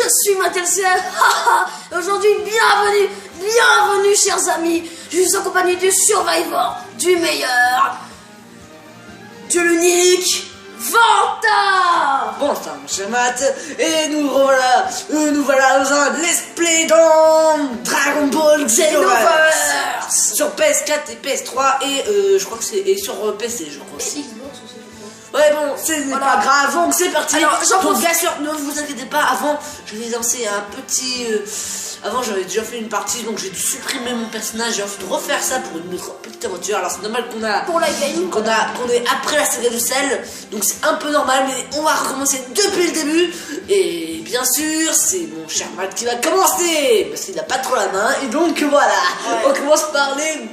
suis Matel-Ciel. Aujourd'hui, bienvenue chers amis. Je suis en compagnie du Survivor, du meilleur, de l'unique Vanta. Bon ça mon cher Matt, et nous voilà dans un let's play dans Dragon Ball Xenoverse sur PS4 et PS3 et je crois que c'est sur PC je crois aussi. Ouais bon, c'est pas grave, donc c'est parti. Alors, donc bien sûr, ne vous inquiétez pas, avant j'avais lancé un petit... avant j'avais déjà fait une partie, donc j'ai dû supprimer mon personnage, j'ai envie de refaire ça pour une autre petite aventure. Alors c'est normal qu'on a... Pour la game. qu'on est après la saga du sel, donc c'est un peu normal, mais on va recommencer depuis le début. Et bien sûr, c'est mon cher Matt qui va commencer, parce qu'il n'a pas trop la main, et donc voilà, on commence par les...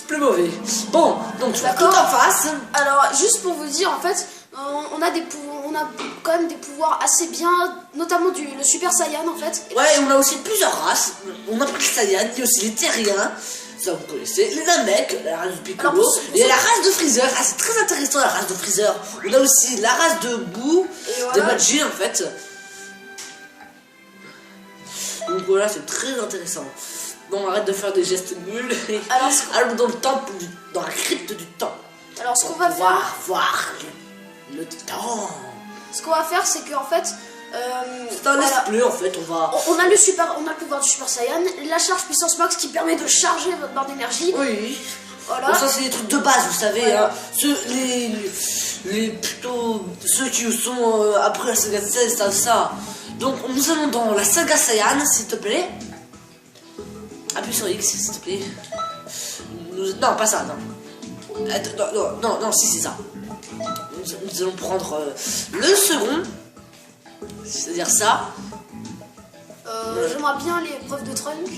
plus mauvais. Bon, donc tu vas tout en face. Alors, juste pour vous dire, en fait, on a quand même des pouvoirs assez bien, notamment le Super Saiyan, en fait. Ouais, et on a aussi plusieurs races. On a pris le Saiyan, il y a aussi les Terriens, ça vous connaissez, les Namek, la race de Piccolo, et la race de Freezer. Ah, c'est très intéressant la race de Freezer. On a aussi la race de Boo, de Maji en fait. Donc voilà, c'est très intéressant. Bon, arrête de faire des gestes nuls. Alors, allons dans le temple, dans la crypte du temps. Alors, ce qu'on va faire... voir le temps. Ce qu'on va faire, c'est qu'en fait... c'est un let's play, en fait, on a le pouvoir du Super Saiyan, la charge puissance max qui permet de charger votre barre d'énergie. Oui. Voilà. Bon, ça, c'est des trucs de base, vous savez. Ouais. Hein. Ceux qui sont après la saga 16, ça. Donc, nous allons dans la saga Saiyan, s'il te plaît. Appuie sur X, s'il te plaît. Non, pas ça, non. Non, si, c'est ça. Nous allons prendre le second. C'est-à-dire ça. J'aimerais bien les preuves de Trunk.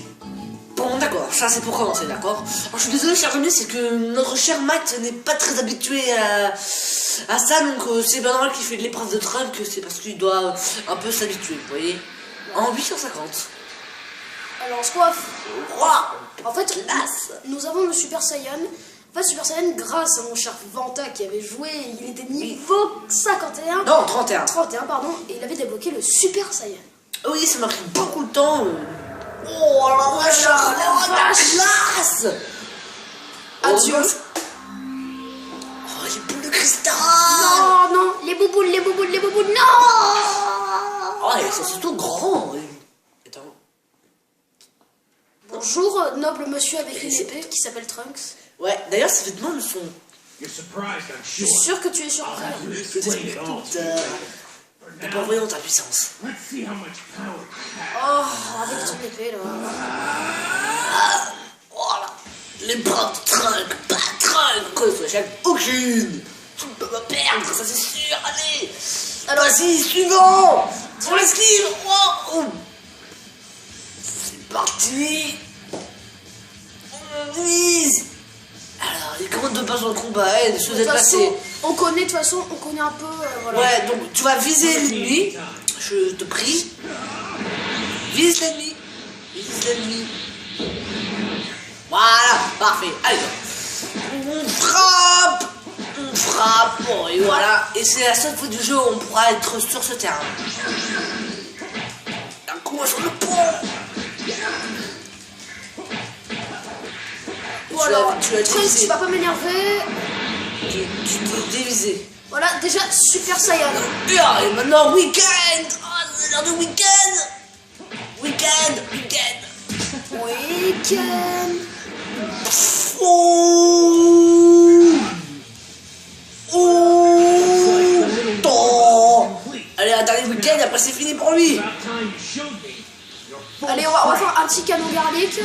Bon, d'accord, ça c'est pour commencer, d'accord. Alors, je suis désolé, chers amis, c'est que notre cher Matt n'est pas très habitué à ça, donc c'est bien normal qu'il fait de l'épreuve de Trunk, c'est parce qu'il doit un peu s'habituer, vous voyez. En 850. Alors, ce qu'on va faire... En fait, nous avons le Super Saiyan. En fait, Super Saiyan, grâce à mon cher Vanta qui avait joué, il était niveau 51. Non, 31. 31, pardon, et il avait débloqué le Super Saiyan. Oui, ça m'a pris beaucoup de temps. Oh la vache, Adieu. Oh, les boules de cristal. Non, les bouboules, non. Oh, c'est surtout grand. Attends. Bonjour, noble monsieur avec une épée qui s'appelle Trunks. Ouais, d'ailleurs, ces vêtements me sont... Je suis sûr que tu es surpris. D'abord, voyons ta puissance. Oh, avec ton épée, là. Oh là. Les bras de Trunk, pas Trunk. Quoi, aucune. Tu ne peux pas perdre, ça c'est sûr. Allez. Alors, vas-y, suivant. On l'esquive. Oh. C'est parti. On vise. Alors, il commande de base dans le combat, de se déplacer. On connaît, de toute façon, on connaît un peu, voilà. Ouais, donc tu vas viser l'ennemi, je te prie. Vise l'ennemi. Voilà, parfait. Allez, on frappe, bon, et voilà. Et c'est la seule fois du jeu où on pourra être sur ce terrain. Un coup sur le pont. Voilà, tu vas pas m'énerver. Tu peux déviser. Voilà, déjà, Super Saiyan. Et maintenant, week-end. Oh, c'est l'heure de week-end. Week-end. Allez, un dernier week-end, après c'est fini pour lui. Allez, on va faire un petit canon garlic.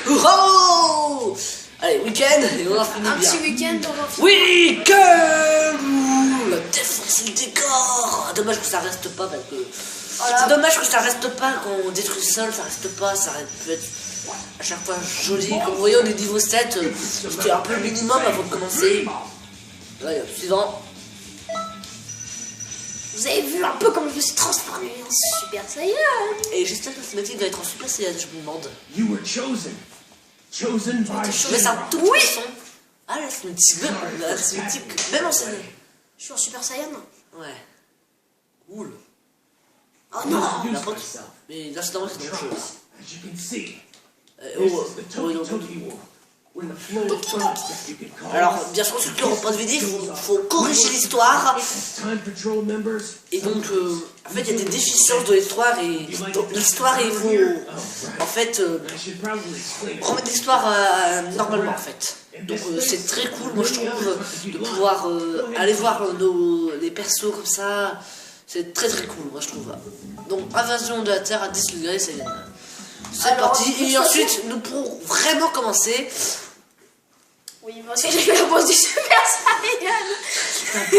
Oh. Allez, week-end, et on en finit bien. Un petit week-end, on va finir. Week-end. La défense et le décor. Dommage que ça reste pas, parce que... Voilà. C'est dommage que ça reste pas, quand on détruit le sol, ça reste pas, ça peut être à chaque fois joli. Comme vous voyez, on est niveau 7, c'était un peu le minimum avant de commencer. Là, il y a le suivant. Vous avez vu un peu comment je me suis transformé en Super Saiyan. Et j'espère que la cinématique va être en Super Saiyan, je vous demande. You were chosen by... Mais c'est un tout petit son. Ah, la cinématique, même enseignée. Je suis en Super Saiyan. Ouais. Cool. Oh non. Introduce myself. Mais l'incident, c'est quelque chose. As you can see, Oh, this is the oh, Toki non. Toki War. We're in the flow of time, you could call Alors, us. bien sûr, ceux qui n'auront pas de vidéo, il faut corriger l'histoire. As Time Patrol members. Et donc, en fait, il y a des déficiences de l'histoire et dans l'histoire, il faut, en fait, I should probably explain it. remettre l'histoire normalement, en fait. Donc, c'est très cool, moi, je trouve, de pouvoir aller voir les persos comme ça. C'est très très cool, moi, je trouve. Donc, invasion de la Terre à 10 degrés, c'est Alors, parti. Et ensuite, nous pourrons vraiment commencer. Oui, moi aussi j'ai fait la pause du Super Saiyan.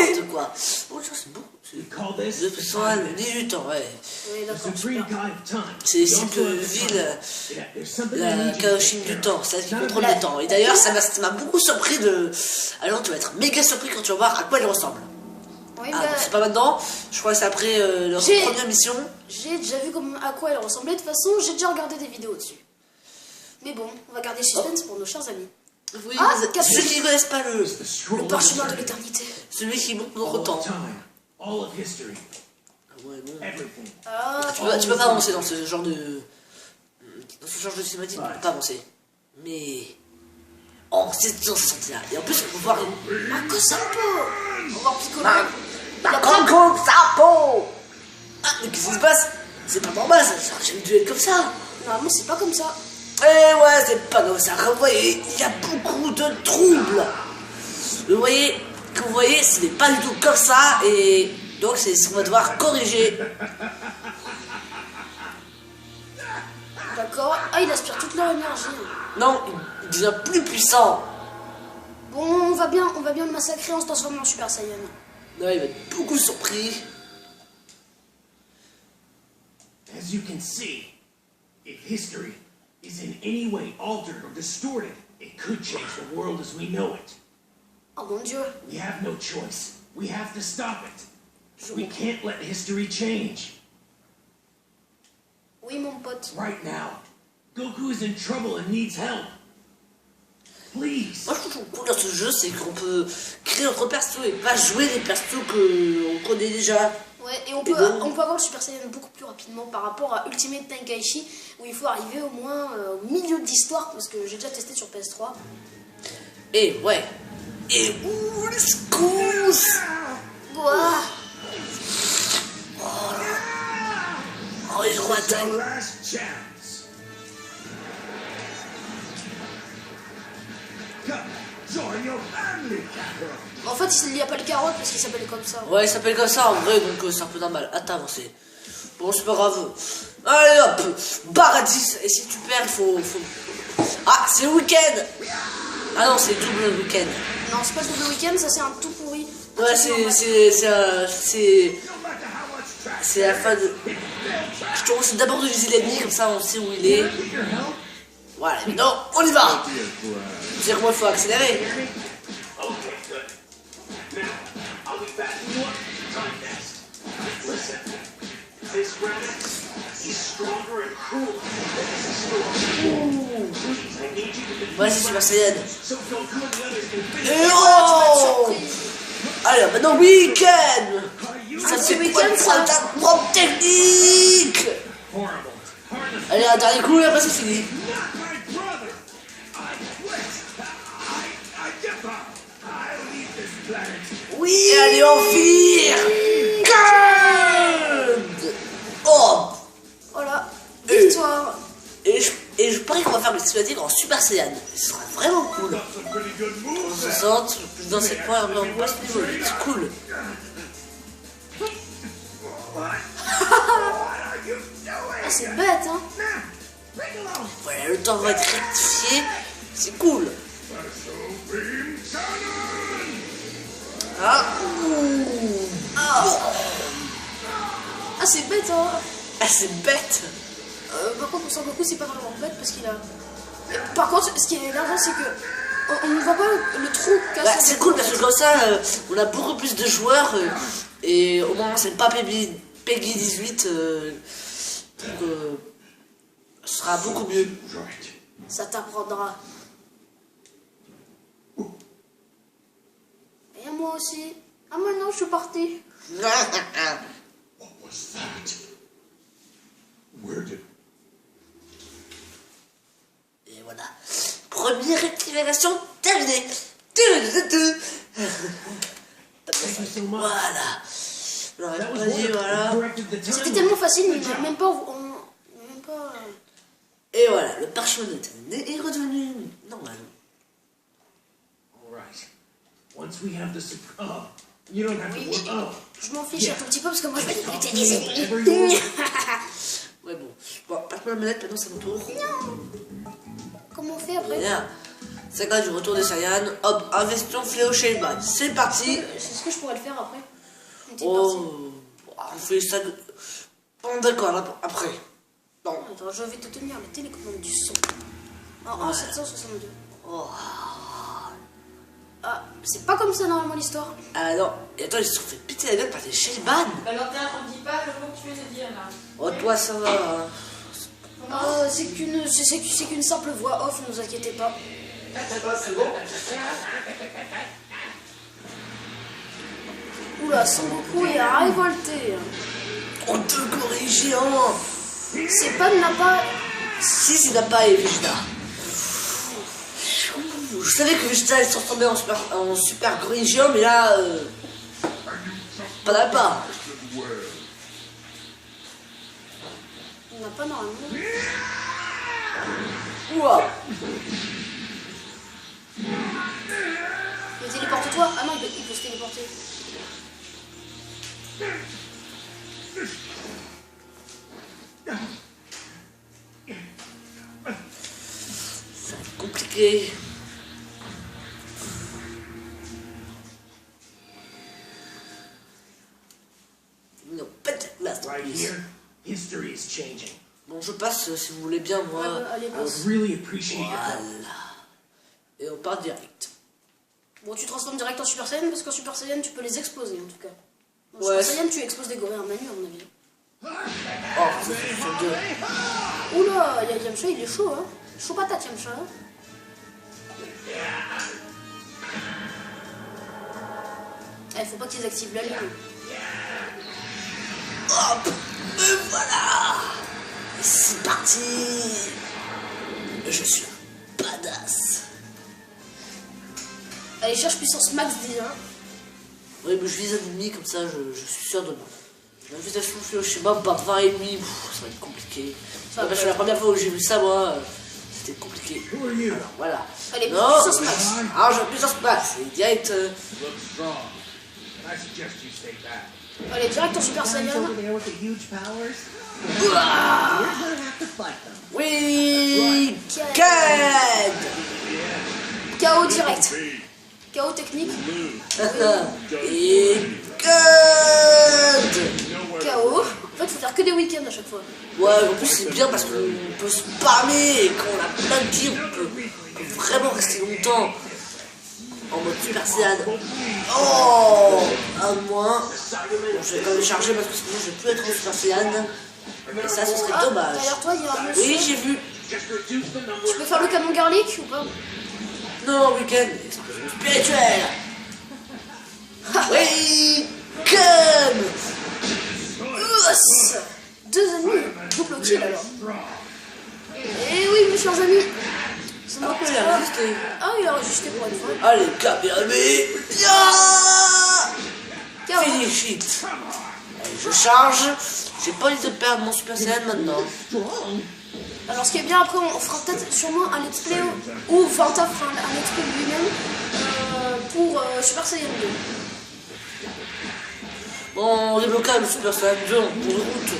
N'importe quoi. Oh, ça, c'est beau. We call this De the toute Time façon, 18 ans, ouais. Oui, The d'accord. Supreme super. God of Time. C'est ici We que also have the vit time. Yeah, there's something I la need you to Kaoshine take du care temps, of. c'est elle qui contrôle le temps. Et d'ailleurs, ça m'a beaucoup surpris de. Alors, tu vas être méga surpris quand tu vas voir à quoi elle ressemble. Oui, Ah, bah, c'est pas maintenant, je crois que c'est après leur J'ai- première mission. j'ai déjà vu à quoi elle ressemblait. De toute façon, j'ai déjà regardé des vidéos dessus. Mais bon, on va garder le suspense pour nos chers amis. Oui, Ah, mais Captain. ceux qui ne connaissent pas The scroll Le of parchemin de eternity. l'éternité. celui qui monte notre All temps. of time. All of history. Ouais, bon. Everything. Ah, Tu peux pas avancer dans ce genre de. Dans ce genre de cinématique, tu peux pas avancer. Mais. En 761. Et en plus, on peut voir. Marco Sampo. On va voir Piccolo. Il a Congo Sapo. Ah, mais qu'est-ce qui se passe? C'est pas normal, ça. J'ai jamais dû être comme ça. Normalement, c'est pas comme ça. Eh ouais, c'est pas comme ça. Comme vous voyez, il y a beaucoup de troubles. Vous voyez, ce n'est pas du tout comme ça. Et donc, c'est ce qu'on va devoir corriger. D'accord. Ah, il aspire toute leur énergie. Non, il devient plus puissant. Bon, on va bien le massacrer en se transformant en Super Saiyan. Non, il va être beaucoup surpris. As you can see, if history is in any way altered or distorted, it could change the world as we know it. Oh mon dieu. We have no choice. We have to stop it. We can't let history change. Oui, mon pote. Right now, Goku is in trouble and needs help. Please. Moi, je trouve cool dans ce jeu, c'est qu'on peut créer notre perso et pas jouer des persos qu'on connaît déjà. Ouais, et on peut avoir le Super Saiyan beaucoup plus rapidement par rapport à Ultimate Tenkaichi où il faut arriver au moins au milieu de l'histoire parce que j'ai déjà testé sur PS3. Et ouais. Et ouh, les secousses. Ouah. Oh, les rois attaquent. Last chance. Come, join your family, Kakarot. En fait, il n'y a pas le carotte parce qu'il s'appelle comme ça. Ouais, il s'appelle comme ça en vrai, donc c'est un peu normal. Attends, avancez. Bon, c'est pas grave. Allez hop, Baradis. Et si tu perds, il faut. Ah, c'est le week-end. Ah non, c'est double week-end. Non, c'est pas le double week-end, ça c'est un tout pourri. Ouais, c'est la fin de. Je te conseille d'abord de viser l'ennemi, comme ça on sait où il est. Voilà, maintenant on y va. C'est comment il faut accélérer. Okay, good. Now, I'll be backing you up time next. Listen, this Granite, he's stronger and crueler than his storm. Please, I need you to defeat Voilà, c'est Super Saiyan. so Goku and the others can finish. Et oh! Allez, maintenant week-end. Ça c'est fait week-end, pas ça. ta propre technique. Horrible. Hard to Allez, un dernier coup et après c'est fini. not my brother. I quit. I give up. I'll leave this planet. Oui, allez, on vire. Good. Oh. Voilà, victoire. Et je parie qu'on va faire le cinématique en Super Saiyan. Ce sera vraiment cool. Got some pretty good moves. 60, plus dans cette points, on passe le niveau. C'est cool. Ah, c'est bête, hein. Voilà, le temps va être rectifié. C'est cool. Ah, ouh. Ah, c'est bête, hein. Ah, c'est bête. Par contre, pour Son Goku, c'est pas vraiment bête parce qu'il a. Par contre, ce qui est énervant, c'est que on ne voit pas le trou Bah, cassé. c'est cool parce que comme ça, on a beaucoup plus de joueurs et au moment où c'est pas Peggy 18, donc, ce sera beaucoup mieux. Right. Ça t'apprendra. Et moi aussi. Ah, maintenant, je suis parti. What was that? Where did... Et voilà. Première activation terminée. Voilà. Non, That was vas-y, wonderful. voilà. Corrected the C'était time. tellement facile, mais il n'a même pas... même pas... Et voilà, le parchemin est terminé et redevenu normal. All right. Once we have the oh, you don't have to worry. Oh, Je m'en fiche un tout petit peu parce que moi je vais Talk to l'utiliser. me whenever you want. Ouais, bon. Bon, passe-moi la manette, maintenant c'est mon tour. Comment on fait après? Bien. Saga du retour des Saiyans. Hop, investion fléau Shailban. C'est parti. Est-ce que je pourrais le faire après? Une petite partie. Oh, on fait ça. Bon, d'accord, là, après. Bon. Attends, je vais te tenir la télécommande du son. En 762. Oh. Ah, c'est pas comme ça normalement l'histoire. Ah non, et attends, ils se sont fait péter la gueule par des Shailban. Valentin, on dit pas le mot que tu viens de dire là. Oh, toi, ça va. Hein. Ah, c'est qu'une simple voix off, ne vous inquiétez pas. C'est bon. Oula, Son Goku est révolté. Oh, deux gorilles géants. C'est pas n'a pas. Si, n'a pas et Vegeta. Je savais que Vegeta allait se transformer en super gorille géant, mais là, pas n'a pas. On n'a pas normalement. Ouah. Mais téléporte-toi. Ah non, il peut se téléporter. Ça va être compliqué. Non, pas de glace. Right here, history is changing. Bon, je passe si vous voulez bien, moi. Ouais, allez, I would passe. really appreciate your help. Voilà. Et on part direct. Bon, tu transformes direct en Super Saiyan parce qu'en Super Saiyan, tu peux les exploser en tout cas. En Ouais. Super Saiyan, tu exposes des gorilles en manu, à mon avis. Oh, c'est deux. Oula, Yamcha, il est chaud, hein. Chaud patate, Yamcha. Hein. Eh, faut pas qu'ils activent la ligne. Hop, me voilà. Et c'est parti. Je suis un badass. Allez, cherche puissance max déjà. Oui, mais je vise un ennemi comme ça, je suis sûr de moi. L'invitation fait au schéma, par 20 ennemis, ça va être compliqué. Ça va Parce pas que la être- première fois où j'ai vu ça, moi, c'était compliqué. Who are you? Alors voilà. Allez, Non, puissance max. alors j'ai puissance max, et direct. You look strong. I suggest you stay back. Allez, direct en Super Guys Saiyan. over there with the huge powers? Ouah. We're gonna have to fight them. Oui, Right. Ken. KO direct. KO technique. Et Ken. KO. En fait, faut faire que des week-ends à chaque fois. Ouais, en plus c'est bien parce qu'on peut spammer et quand on a plein de kills, on peut vraiment rester longtemps en mode Super Saiyan. Oh, un moins. Bon, je vais quand même charger parce que sinon je vais plus être en Super Saiyan. Et ça, ce serait Ah, dommage. derrière toi, il y a un monsieur. Oui, j'ai vu. Just reduce the number Tu peux faire le canon garlic ou pas? Non, week-end, explosion spirituelle. Oui, Ken. Yes. Deux ennemis. Double kill alors. strong. Eh oui, mes chers amis. C'est moi Ah, qui il a résisté. Ah, il a résisté pour une fois. Allez, Kamehameha. KO. Finish it. Allez, je charge. J'ai pas envie de perdre mon Super Saiyan maintenant. Alors, ce qui est bien, après, on fera peut-être sûrement un let's play ou Vanta fera un let's play lui-même pour Super Saiyan 2. Bon, on débloqua le Super Saiyan 2 en cours de route.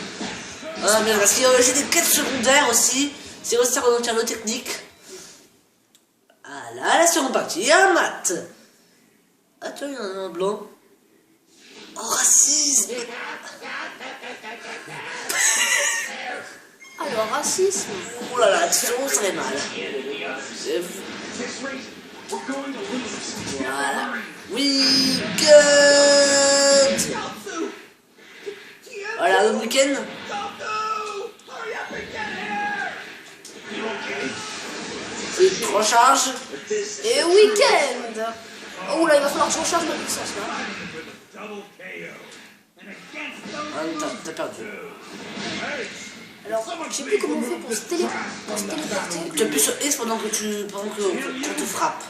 Ah, mais parce qu'il y a aussi des quêtes secondaires aussi. C'est aussi remonter nos techniques. Ah là, la seconde partie, un mat. Attends, il y en a un blanc. Oh, racisme. Alors, racisme. Oh là là, attention, ça fait mal. C'est- This race, we're going to lose. Voilà. Weekend. Voilà, le week-end. Hurry up and get here! You okay? C'est 3 charges. This Et week-end. Oh là, il va falloir que je recharge ma puissance là. with a double KO. And against those Ah, t'as perdu. Alors, je sais plus comment on fait pour se téléporter. Tu appuies sur X pendant qu'on te frappe.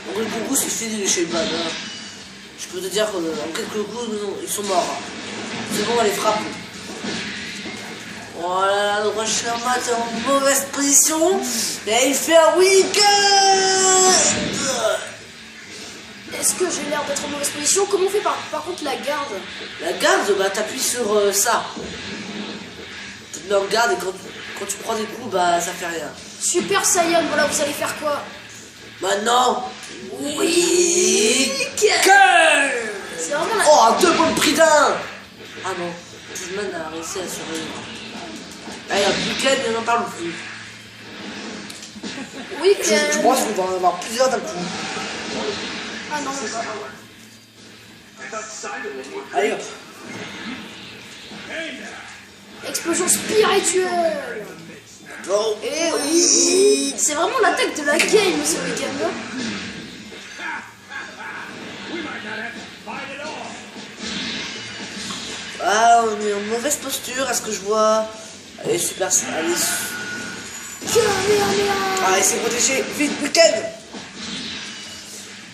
Donc le coucou c'est fini les Shayban. Hein. Je peux te dire qu'en quelques coups, non, ils sont morts. C'est bon, on les frappe. Voilà, le prochain match est en mauvaise position. Et il fait un week-end. Est-ce que j'ai l'air d'être en mauvaise position? Comment on fait par contre la garde? La garde, bah t'appuies sur ça. Tu te mets en garde et quand tu prends des coups, bah ça fait rien. Super Saiyan, voilà, vous allez faire quoi? Maintenant, Week-end. C'est vraiment la... Oh, 2 points de prix d'un. Ah non, Pigman a réussi à survivre. Allez, un week-end, il n'en parle plus. Week-end. Je pense qu'on va en avoir plusieurs d'un coup. Ah non, pas. I thought Cybermen were Allez hop. Explosion spirituelle. Oh. Eh oui. C'est vraiment l'attaque de la game ce week-end-là. Ah, on est en mauvaise posture, est-ce que je vois? Allez, super, allez. Allez, c'est protégé, vite, week-end.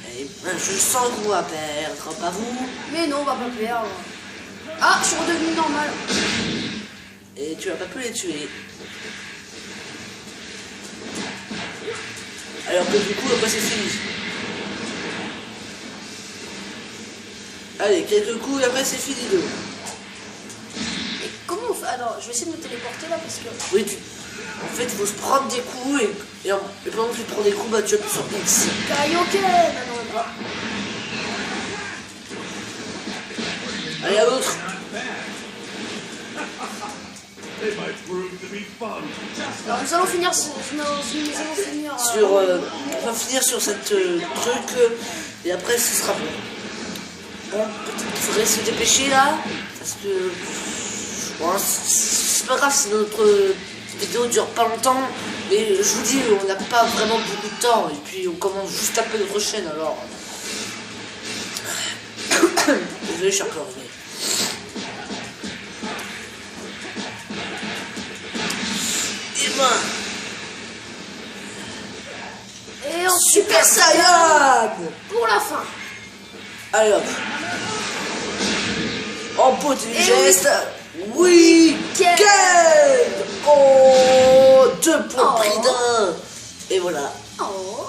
Allez, je sens qu'on va perdre, pas vous? Mais non, on va pas perdre. Ah, je suis redevenu normal. Et tu vas pas pu les tuer. Alors que du coup, après c'est fini. Allez, quelques coups et après c'est fini de. Et comment on fait? Alors, je vais essayer de me téléporter là parce que... Oui, en fait, il faut se prendre des coups et pendant que tu prends des coups, bah tu appuies sur X. Kaioken. Ah non, même pas. Allez, à l'autre. It might prove to be fun. Alors, nous allons finir... Sur, On va finir sur cette truc et après ce sera bon. Bon, peut-être qu'il faudrait se dépêcher là, parce que bon, c'est pas grave si notre vidéo dure pas longtemps, mais je vous dis, on n'a pas vraiment beaucoup de temps, et puis on commence juste à peu notre chaîne alors. Désolé, je suis un peu revenu. Et ben, Et en Super Saiyan pour la fin. Allez hop. En pot du Et geste. Week-end. Oh, 2 points Oh. prix d'un. Et voilà. Oh.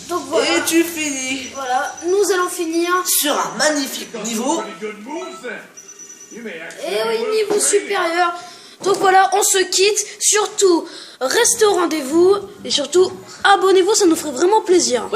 Donc voilà. Et tu finis Voilà, nous allons finir. sur un magnifique niveau. Pretty good moves then. You may actually Et oui, work niveau great. supérieur. Donc voilà, on se quitte. Surtout, restez au rendez-vous. Et surtout, abonnez-vous, ça nous ferait vraiment plaisir.